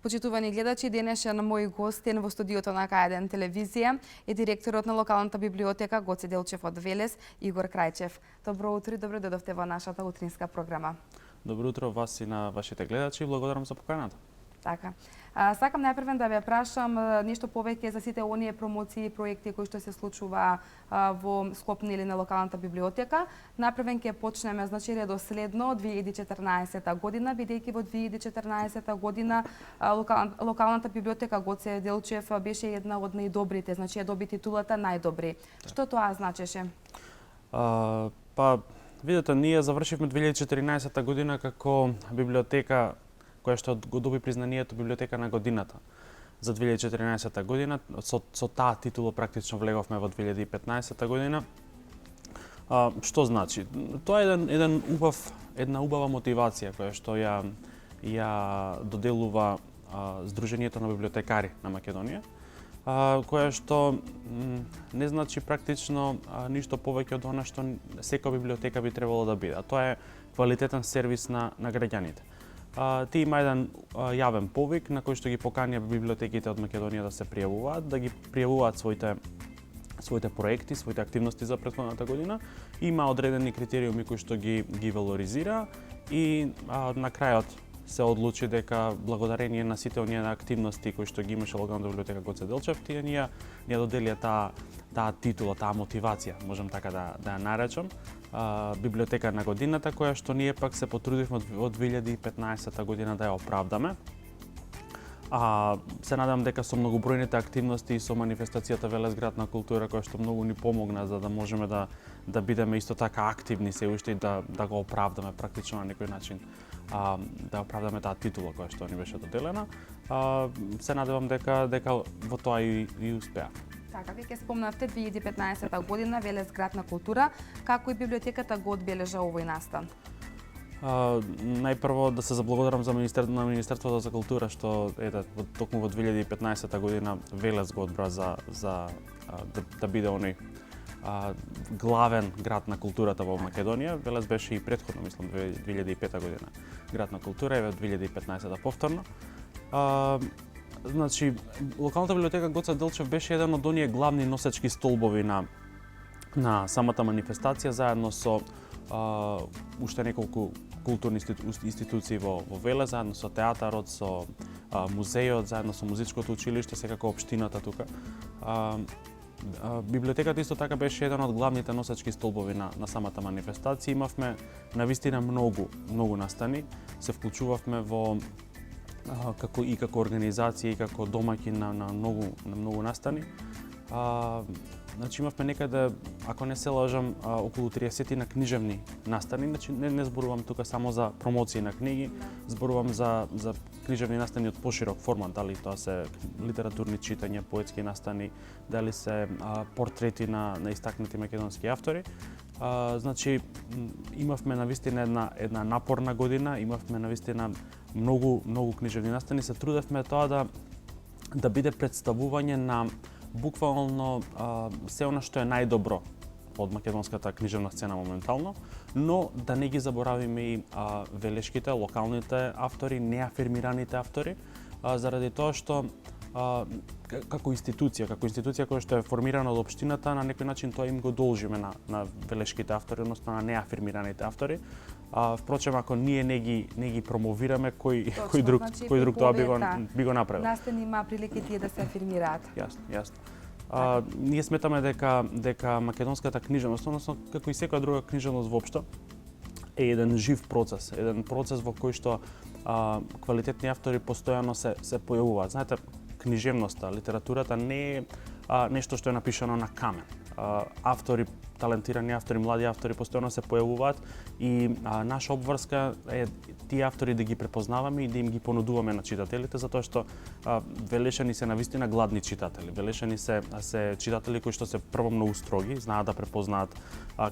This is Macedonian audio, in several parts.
Почитувани гледачи, денешен мој гостин во студиото на К1 телевизија е директорот на локалната библиотека Гоце Делчев од Велес, Игор Крајчев. Добро утро и добро дојдовте во нашата утринска програма. Добро утро вас и на вашите гледачи, благодарам за поканата. Така. Сакам најпрвен да ве прашам нешто повеќе за сите оние промоции и проекти кои што се случува во склопни или на локалната библиотека. Најпрвен ќе почнеме редоследно од 2014 година, бидејќи во 2014 година локалната библиотека Гоце Делчев беше една од најдобрите, ја доби титулата најдобри. Што тоа значеше? Видете, ние завршивме 2014 година како библиотека која што го доби признанието библиотека на годината за 2014 година. Со таа титула практично влеговме во 2015 година. Што значи? Тоа е една убава мотивација која што ја доделува Сдруженијето на библиотекари на Македонија, која што не значи практично ништо повеќе од она што секоја библиотека би требало да биде. Тоа е квалитетен сервис на граѓаните. Ти има еден јавен повик на кој што ги поканија библиотеките од Македонија да се пријавуваат, да ги пријавуваат своите проекти, своите активности за претходната година. Има одредени критериуми кои што ги валоризира и на крајот се одлучи дека благодарение на сите оние активности кои што ги имаше локалната библиотека Гоце Делчев, тие ние доделија таа титула, таа мотивација, можам така да ја наречам, библиотека на годината, која што ние пак се потрудивме од 2015 година да ја оправдаме. Се надам дека со многобројните активности и со манифестацијата Велес град на култура, која што многу ни помогна за да можеме да бидеме исто така активни се уште и да го оправдаме практично на некој начин, да оправдаме таа титула која што ни беше доделена. Се надевам дека во тоа и успеа. Така, вие ќе спомнавте 2015 година Велес град на култура, како и библиотеката го одбележа овој настан? Најпрво да се заблагодарам на Министерството за култура што токму во 2015 година Велес го одбра да биде оној главен град на културата во Македонија. Велес беше и претходно, мислам, 2005 година град на култура и во 2015 повторно. Значи, локалната библиотека Гоце Делчев беше еден од оние главни носечки столбови на самата манифестација, заедно со уште неколку културни институции во Велес, заедно со театарот, со музејот, заедно со музичкото училиште, секако општината тука. Библиотеката исто така беше еден од главните носечки столбови на самата манифестација. Имавме навистина многу настани, се вклучувавме во како организација и како домаќин на многу настани. Значи имавме некаде, ако не се лажам, околу 30 на книжевни настани. Значи не зборувам тука само за промоции на книги, зборувам за книжевни настани од поширок формат, дали тоа се литературни читања, поетски настани, дали се портрети на истакнати македонски автори. Значи имавме навистина една напорна година, имавме навистина многу книжевни настани, се трудевме тоа да биде представување на буквално се она што е најдобро од македонската книжевна сцена моментално, но да не ги заборавиме и велешките, локалните автори, неафирмираните автори, заради тоа што како институција која што е формирана од општината, на некој начин тоа им го должиме на велешките автори, односно на неафирмираните автори. Впрочем, ако ние не ги промовираме, кој друг тоа би го направил. Настани има прилики тие да се афирмираат. Јасно. Ние сметаме дека македонската книжевност, односно како и секоја друга книжевност воопшто, е еден жив процес, во кој што квалитетни автори постојано се појавуваат. Знаете, книжевноста, литературата не е нешто што е напишано на камен. Автори, талентирани автори, млади автори постојано се појавуваат и наша обврска е тие автори да ги препознаваме и да им ги понудуваме на читателите, затоа што велешани се навистина гладни читатели. Велешани се читатели кои што се прво многу строги, знаат да препознаат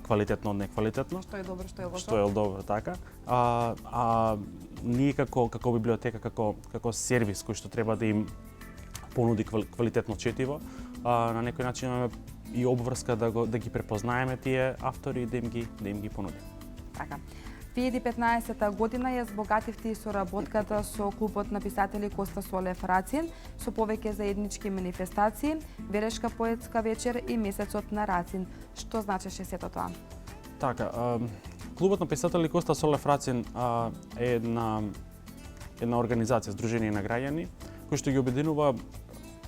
квалитетно од неквалитетно. Што е добро, што е лошо. Што е добро, така. Ние како библиотека, како сервис кој што треба да им понуди квалитетно четиво, на некој начин имаме и обврска да ги препознаеме тие автори и да им ги понудиме. Така. 2015 година ја збогативте и соработката со клубот на писатели Коста Солев Рацин со повеќе заеднички манифестации, Верешка поетска вечер и Месецот на Рацин. Што значеше сето тоа? Така, клубот на писатели Коста Солев Рацин е една организација, здружение на граѓани, кој што ги обединува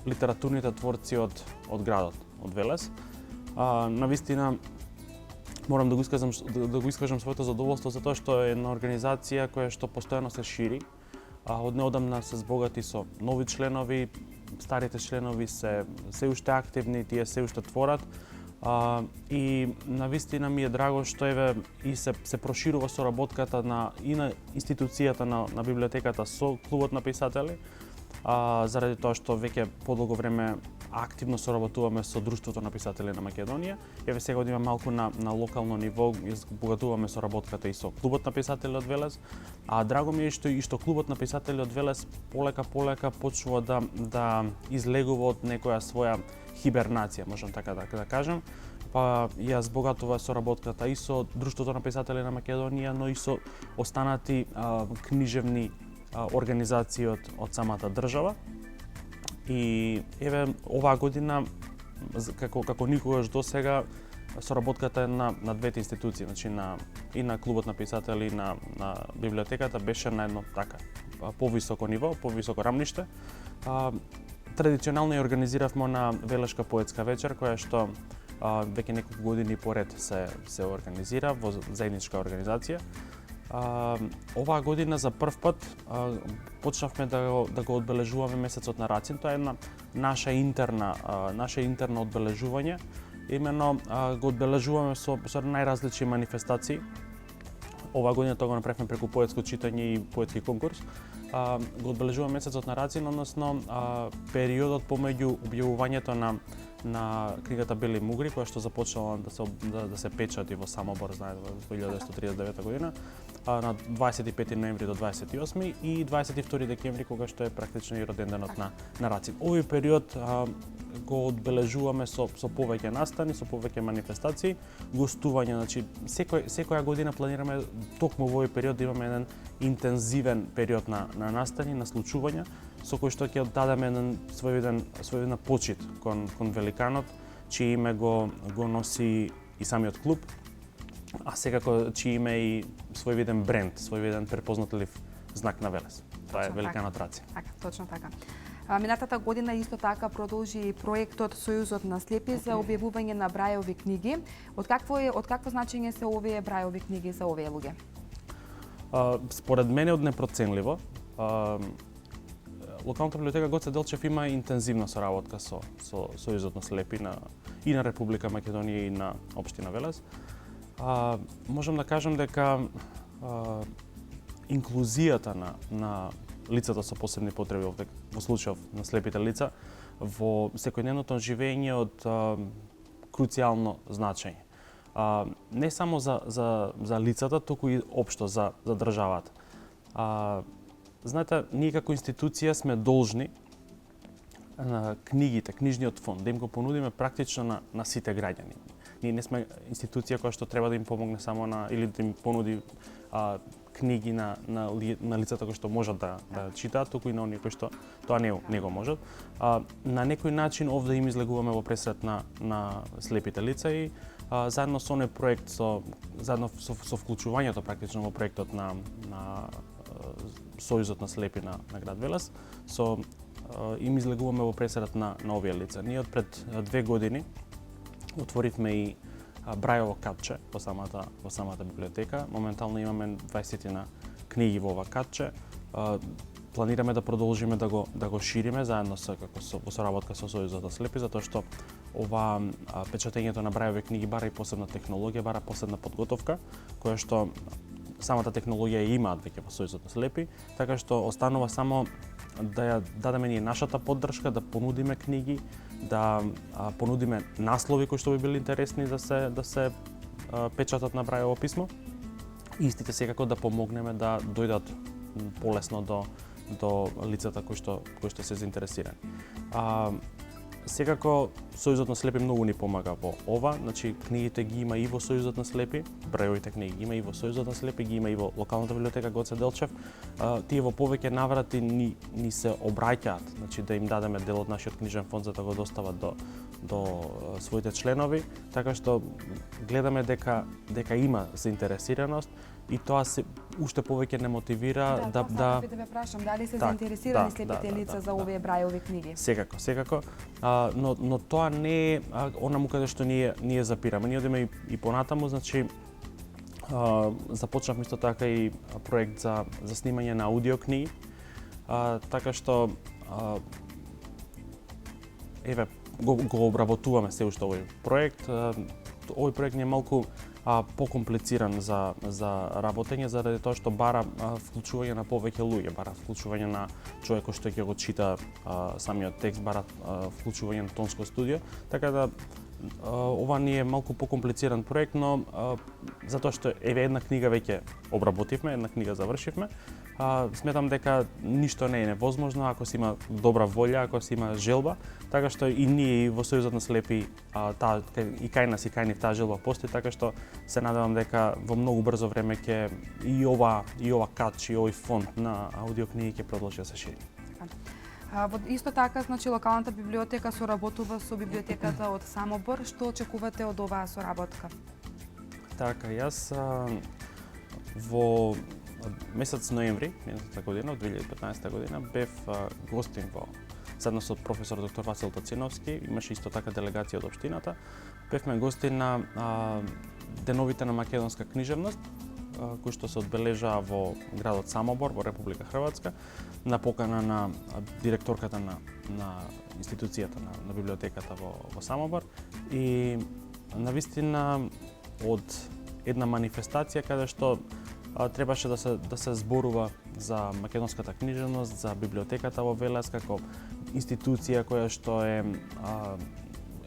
литературните творци од градот, од Велес. Навистина, морам да го искажам своето задоволство за тоа што е една организација која што постојано се шири. Од неодамна се збогати со нови членови, старите членови се уште активни, тие се уште творат. И навистина ми е драго што и се проширува соработката и на институцијата на библиотеката со клубот на писатели, заради тоа што веќе подолго време активно соработуваме со Друштвото на писатели на Македонија. Еве сега има малку на локално ниво, избогатуваме соработката и со клубот на писатели од Велес. Драго ми е што клубот на писатели од Велес полека почнува да излегува од некоја своја хибернација, можам така да кажам. Ја збогатува соработката и со Друштвото на писатели на Македонија, но и со останати книжевни организации од самата држава. И еве оваа година како никогаш досега соработката на двете институции, значи и на клубот на писатели и на библиотеката беше на едно така повисоко ниво, повисоко рамниште. Традиционално ја организиравме на Велешка поетска вечер, која што веќе неколку години поред се организира во заедничка организација. Оваа година за прв пат почнавме да го одбележуваме Месецот на Рацин. Тоа е една наше интерно одбележување. Именно го одбележуваме со најразлични манифестации. Оваа година тоа го направивме преку поетско читање и поетски конкурс. Го одбележуваме Месецот на Рацин, односно периодот помеѓу објавувањето на книгата Бели мугри, која што започнала да се печати во Самобор, знаете, во 1939 година, на 25 ноември до 28 и 22 декември, кога што е практично и роденденот на Рацин. Овој период го одбележуваме со повеќе настани, со повеќе манифестации, гостување, значи секоја година планираме токму во овој период да имаме еден интензивен период на настани, на случувања, со кој што ќе дадеме еден своевиден почит кон великанот, чие име го носи и самиот клуб, а секако чие име и своевиден бренд, своевиден препознатлив знак на Велес. Тоа е великанот Рацин. Така, точно така. Минатата година исто така продолжи проектот Сојузот на слепи за објавување на брајови книги. Од какво значење се овие брајови книги за овие луѓе? Според мене од непроценливо. Локалната библиотека Гоце Делчев има интензивна соработка со Сојузот на слепи и на Република Македонија и на општина Велес. Можам да кажам дека инклузијата на лицата со посебни потреби, во случајов на слепите лица, во секојдневното живење од круцијално значење. Не само за лицата, туку и општо за државата. Знаете, ние како институција сме должни книгите, книжниот фонд, да им го понудиме практично на сите граѓани. Ние не сме институција која што треба да им помогне само или да им понуди книги на лицата кои што можат да читаат, туку и на оние кои што тоа не го можат. На некој начин овде им излегуваме во пресрет на слепите лица и заедно со оној проект, заедно со вклучувањето практично во проектот на Сојузот на слепи на град Велес, им излегуваме во пресрет на овие лица. Ние од пред 2 години отворивме и брајово катче во самата библиотека. Моментално имаме 20 на книги во ова катче. Планираме да продолжиме да го шириме заедно во соработка со Сојузот на слепи, затоа што ова печатењето на брајови книги бара и посебна технологија, бара посебна подготовка, која што самата технологија имаат веќе во Сојузот на слепи, така што останува само да ја дадеме ние нашата поддршка, да понудиме книги, да понудиме наслови кои што би били интересни да се печатат на брајово писмо. Истите секако да помогнеме да дојдат полесно до лицата кои што се заинтересирани. Секако Сојузот на слепи многу ни помага во ова, значи книгите ги има и во Сојузот на слепи, бројовите книги ги има и во Сојузот на слепи, ги има и во локалната библиотека Гоце Делчев. Тие во повеќе наврати ни се обраќаат, значи да им дадеме дел од нашиот книжен фонд за да го достават до своите членови, така што гледаме дека има заинтересираност и тоа се уште повеќе не мотивира да ве прашам, дали се заинтересирани слепите лица за овие брајови книги? Секако. Но тоа не е онаму каде што ние запираме. Ние одиме и понатаму, значи започнавме исто така и проект за снимање на аудио книги. Така што го обработуваме се уште овој проект. Овој проект не е малку покомплициран за работење заради тоа што бара вклучување на повеќе луѓе, бара вклучување на човек кој што ќе го чита самиот текст, бара вклучување на тонско студио, така да ова не е малку покомплициран проект, но затоа што една книга веќе обработивме, една книга завршивме, сметам дека ништо не е невозможно ако се има добра волја, ако се има желба, така што и ние и во Сојузот на слепи и кај нас и кај нив таа желба постои, така што се надевам дека во многу брзо време ќе и ова кач и овој фонд на аудиокниги ќе продолжи да се шири. Исто така, значи локалната библиотека соработува со библиотеката од Самобор. Што очекувате од оваа соработка? Така, јас во месец ноември минатата година, од 2015 година, бев гостин заедно со професор доктор Васил Тациновски, имаше исто така делегација од општината. Бевме гости на деновите на македонска книжевност, кои што се одбележаа во градот Самобор, во Република Хрватска, на покана на директорката на институцијата на библиотеката во Самобор и навистина од една манифестација каде што требаше да се зборува за македонската книжевност, за библиотеката во Велес како институција која што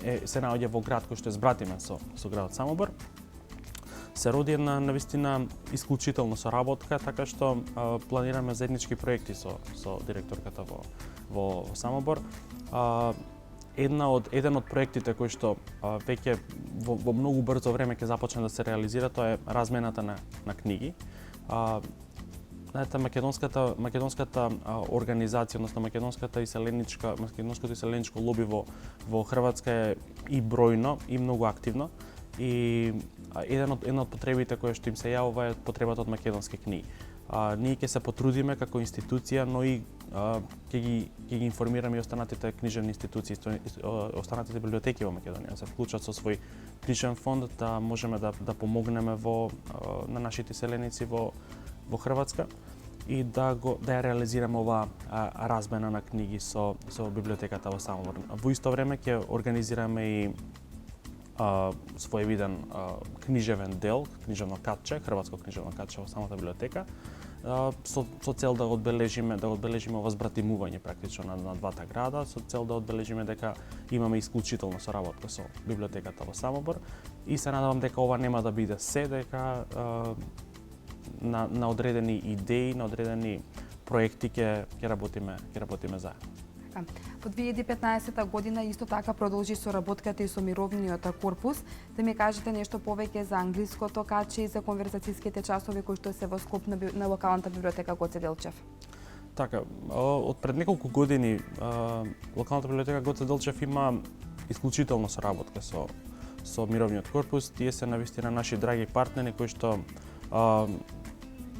се наоѓа во град кој што е збратимен со градот Самобор. Се роди една навистина исклучителна соработка, така што планираме заеднички проекти со директорката во Самобор. Еден од проектите кои што веќе во многу брзо време ќе започне да се реализира, тоа е размената на книги. Знаете, македонската организација, односно македонското иселеничко лоби во Хрватска е и бројно и многу активно. И една од потребите која што им се јавува е потребата од македонски книги. Ние ќе се потрудиме како институција, но и ќе ги информираме и останатите книжевни институции, останатите библиотеки во Македонија, да се вклучат со свој книжен фонд, да можеме да помогнеме на нашите селеници во Хрватска и да ја реализираме оваа размена на книги со библиотеката во Самобор. Во исто време ќе организираме и своевиден книжевен дел, книжевно катче, хрватско книжевно катче во самата библиотека, со цел да одбележиме ова збратимување практично на двата града, со цел да одбележиме дека имаме исклучителна соработка со библиотеката во Самобор и се надевам дека ова нема да биде се, дека на одредени идеи, на одредени проекти ќе работиме заедно. Во 2015 година исто така продолжи соработката и со Мировниот корпус. Да ми кажете нешто повеќе за англиското каче и за конверзацијските часови кои што се во склоп на локалната библиотека Гоце Делчев. Така, од пред неколку години локалната библиотека Гоце Делчев има исклучителна соработка со Мировниот корпус. Тие се навистина наши драги партнери кои што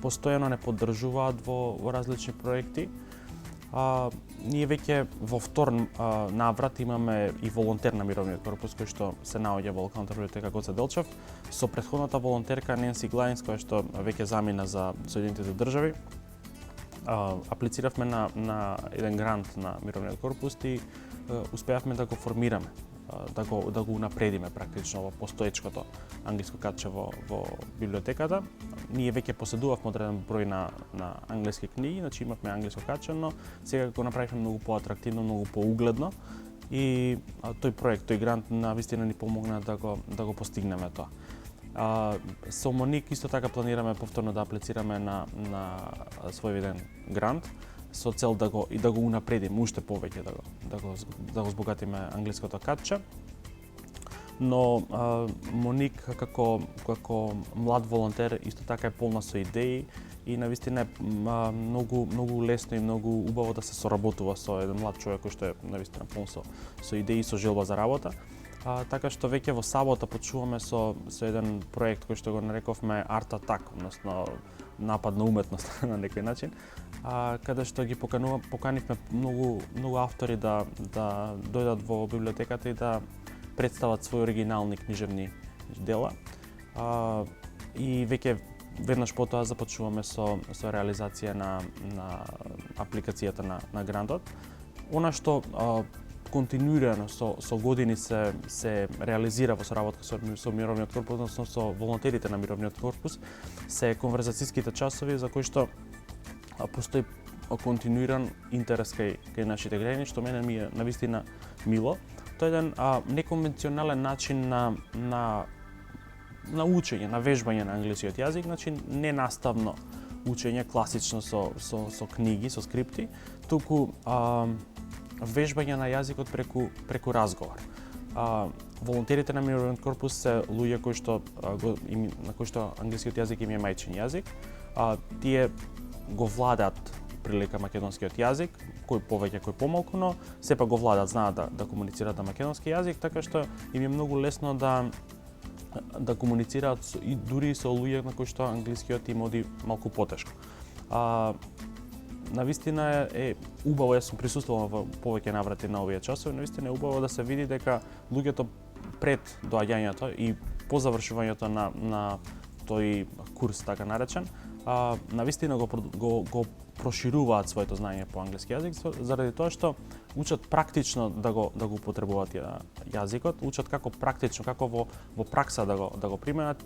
постојано не поддржуваат во различни проекти. Ние веќе во втор наврат имаме и волонтер на Мировниот корпус кој што се наоѓа во локалната библиотека Гоце Делчев. Со претходната волонтерка Ненси Глајнс, која што веќе замина за Соединетите држави, аплициравме на еден грант на Мировниот корпус и успеавме да го формираме, да го унапредиме практично во постоечкото англиско катче во библиотеката. Ние веќе поседувавме одреден број на англиски книги, значи имавме англиско катче, но сега го направивме многу поатрактивно, многу поугледно и тој грант навистина ни помогна да го постигнеме тоа. Со Моник исто така планираме повторно да аплицираме на свој виден грант. со цел да го унапредиме уште повеќе, да го збогатиме англиското катче. Но Моник како млад волонтер исто така е полна со идеи и навистина е многу лесно и многу убаво да се соработува со еден млад човек кој што е навистина полн со идеи и со желба за работа. Така што веќе во сабота почуваме со еден проект кој што го нарековме Art Attack, односно напад на уметност на некој начин, каде што ги поканивме многу автори да дојдат во библиотеката и да представат своји оригинални книжевни дела. И веќе веднаш потоа започнуваме со реализација на апликацијата на грантот. Она што континуирано со години се реализира во соработка со Мировниот корпус, односно со волонтерите на Мировниот корпус, се конверзацијските часови за кои што постои континуиран интерес кај нашите граѓани, што мене ми е навистина мило. Тоа е еден неконвенционален начин на учење, на вежбање на англискиот јазик, значи не наставно учење класично со книги, со скрипти, туку вежбање на јазикот преку разговор. Волонтерите на Мировниот корпус се луѓе на кои што англискиот јазик им е мајчин јазик. Тие го владаат прилика македонскиот јазик, кој повеќе, кој помалку, но сепак го владаат, знаат да комуницираат на македонски јазик, така што им е многу лесно да комуницираат и дури со луѓе на кои што англискиот им оди малку потешко. Навистина е убаво, јас сум присуствувал во повеќе наврати на овие часови, навистина е убаво да се види дека луѓето пред доаѓањето и по завршувањето на тој курс, така наречен, навистина го прошируваат своето знаење по англиски јазик, заради тоа што учат практично да го употребуваат јазикот, учат како практично, како во пракса да го применат,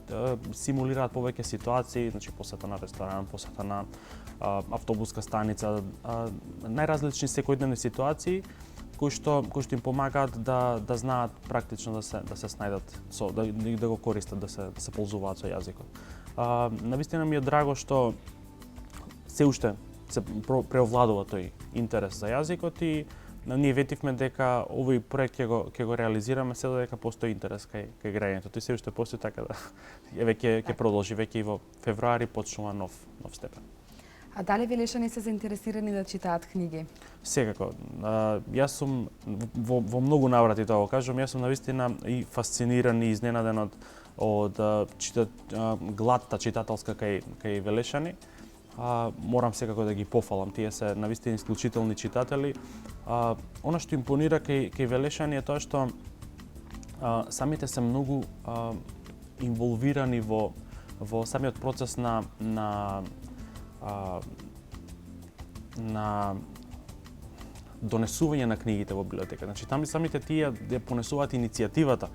симулираат повеќе ситуации, значи посета на ресторан, посета на автобуска станица, најразлични секојдневни ситуации кои што им помагаат да знаат практично да се снајдат да го користат, да се ползуваат со јазикот. Навистина ми е драго што се уште се преовладува тој интерес за јазикот и ние ветивме дека овој проект ќе го реализираме се додека постои интерес кај граѓаните. Тој се уште постои, така да веќе ќе продолжи, веќе и во февруари почнува нов степен. А дали велешани се заинтересирани да читаат книги? Секако. Јас сум во многу наврати тоа го кажам, јас сум навистина и фасциниран и изненаден од гладта читателска кај велешани. Морам секако да ги пофалам, тие се навистина исклучителни читатели. Она што импонира кај велешани е тоа што самите се многу инволвирани во самиот процес на донесување на книгите во библиотека. Значи самите тие ја понесуваат иницијативата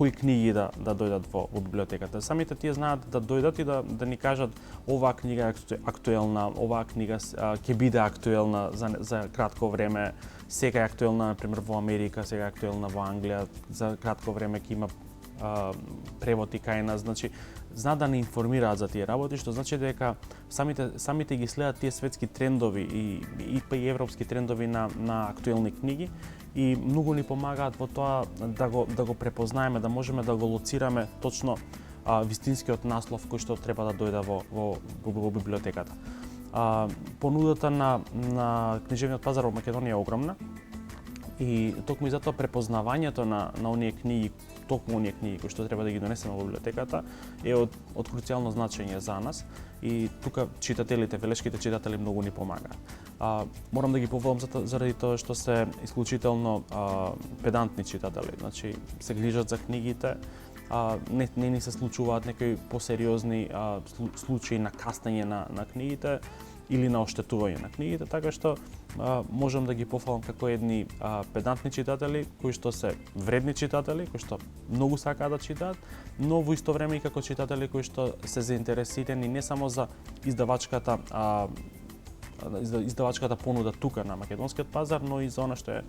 кои книги да дојдат во библиотеката. Самите тие знаат да дојдат и да ни кажат оваа книга е актуелна, оваа книга ќе биде актуелна за кратко време, сега е актуелна например во Америка, сега е актуелна во Англија, за кратко време ќе има превод и кај нас, значи знаат да не информираат за тие работи, што значи дека самите ги следат тие светски трендови и европски трендови на актуелни книги и многу ни помагаат во тоа да го препознаеме, да можеме да го лоцираме точно вистинскиот наслов кој што треба да дојде во библиотеката. Понудата на книжевниот пазар во Македонија е огромна и токму и затоа препознавањето на оние книги, токму оние книги кои што треба да ги донесеме во библиотеката е од круцијално значење за нас и тука читателите, велешките читатели многу ни помагаат. Морам да ги поволам заради тоа што се исклучително педантни читатели, значи се грижат за книгите, не ни се случуваат некои посериозни случаи на каснење на книгите или на оштетување на книгите, така што можам да ги пофалам како едни педантни читатели, кои што се вредни читатели, кои што многу сакаат да читаат, но во исто време и како читатели кои што се заинтересирани не само за издавачката понуда тука на македонскиот пазар, но и за она што е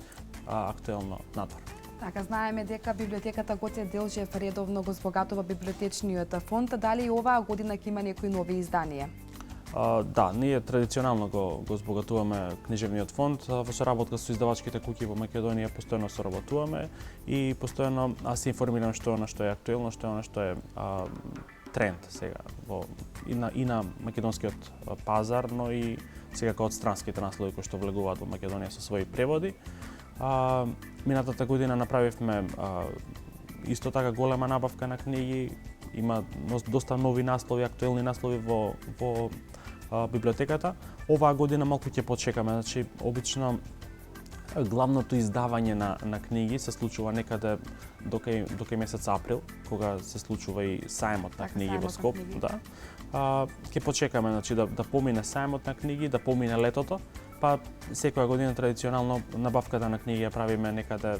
актуелно надвор. Така, знаеме дека библиотеката Гоце Делчев редовно го збогатува библиотечниот фонд. Дали и оваа година ќе има некои нови изданија? Да, ние традиционално го збогатуваме книжевниот фонд во соработка со издавачките куќи во Македонија, постојано соработуваме и постојано се информирам што е актуелно, што е тренд сега и на македонскиот пазар, но и секако од странските наслови кои што влегуваат во Македонија со своји преводи. Минатата година направивме исто така голема набавка на книги, има доста нови наслови, актуелни наслови во библиотеката. Оваа година малку ќе почекаме, значи обично главното издавање на книги се случува некаде до кај месец април, кога се случува и сајмот на книги во Скопје, да. Ќе почекаме, значи да помине сајмот на книги, да помине летото, па секоја година традиционално набавката на книги ја правиме некаде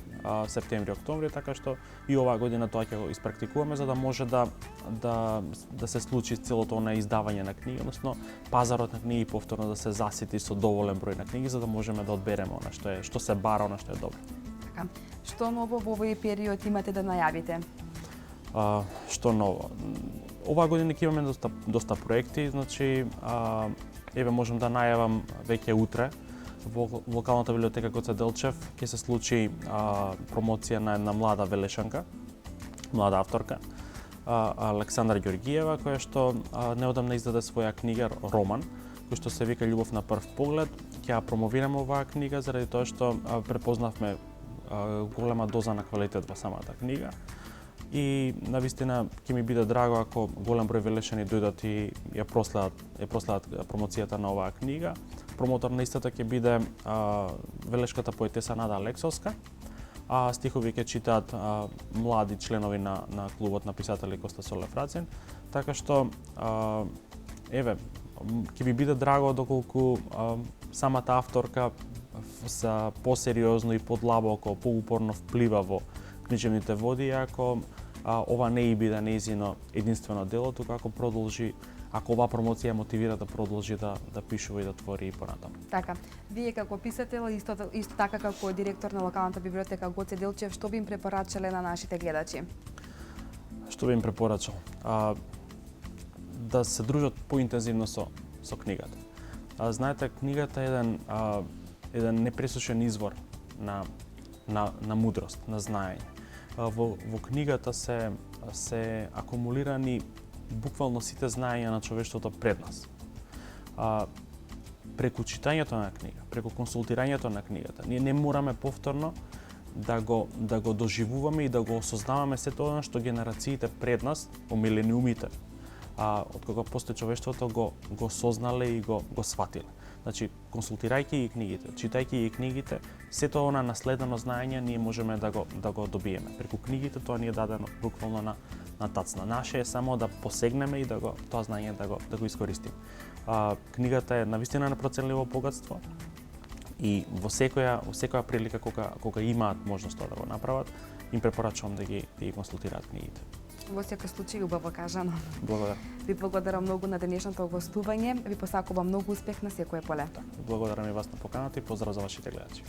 септември, октомври, така што и оваа година тоа ќе го испрактикуваме за да може да се случи целото на издавање на книги, односно пазарот на книги повторно да се засити со доволен број на книги за да можеме да одбереме она што се бара, она што е добро. Така. Што ново во овој период имате да најавите? Што ново? Оваа година ќе имаме доста проекти, значи еве можам да најавам веќе утре во локалната библиотека Гоце Делчев ќе се случи промоција на една млада велешанка, млада авторка, Александра Ѓоргиева, која што неодамна издаде своја книга роман, кој што се вика Љубов на прв поглед. Ќе ја промовираме оваа книга заради тоа што препознавме голема доза на квалитет во самата книга. И навистина ќе ми биде драго ако голем број велешани дојдат и ја проследат промоцијата на оваа книга. Промотор на истата ќе биде велешката поетеса Нада Алексовска, а стихови ќе читаат млади членови на клубот на писатели Коста Солев Рацин. Така што еве ќе ми биде драго доколку самата авторка за посериозно и подлабоко, поупорно вплива во книжевните води, ако ова не и биде нејзино единствено дело, туку ако оваа промоција мотивира да продолжи да пишува и да твори и понатаму. Така, вие како писател, исто така како директор на локалната библиотека Гоце Делчев, што би им препорачале на нашите гледачи? Што би им препорачал? Да се дружат поинтензивно со книгата. Знаете, книгата е еден непресушен извор на мудрост, на знаење. Во книгата се акумулирани буквално сите знаења на човештвото пред нас. Преку читањето на книга, преку консултирањето на книгата, ние не мораме повторно да го доживуваме и да го осознаваме сето она што генерациите пред нас, по милениумите, од кога постои човештвото го сознале и го сватиле. Значи, консултирајќи ги книгите, читајќи ги книгите, сето она наследено знаење ние можеме да го добиеме. Преку книгите тоа ни е дадено буквално на тацна. Наше е само да посегнеме и тоа знаење да го искористиме. Книгата е навистина непроценливо богатство и во секоја прилика кога имаат можност да го направат, им препорачувам да ги консултираат книгите. Во секој случај убаво кажано. Благодарам. Ви благодарам многу на денешното гостување. Ви посакувам многу успех на секое поле. Благодарам и вас на поканата и поздрав за вашите гледачи.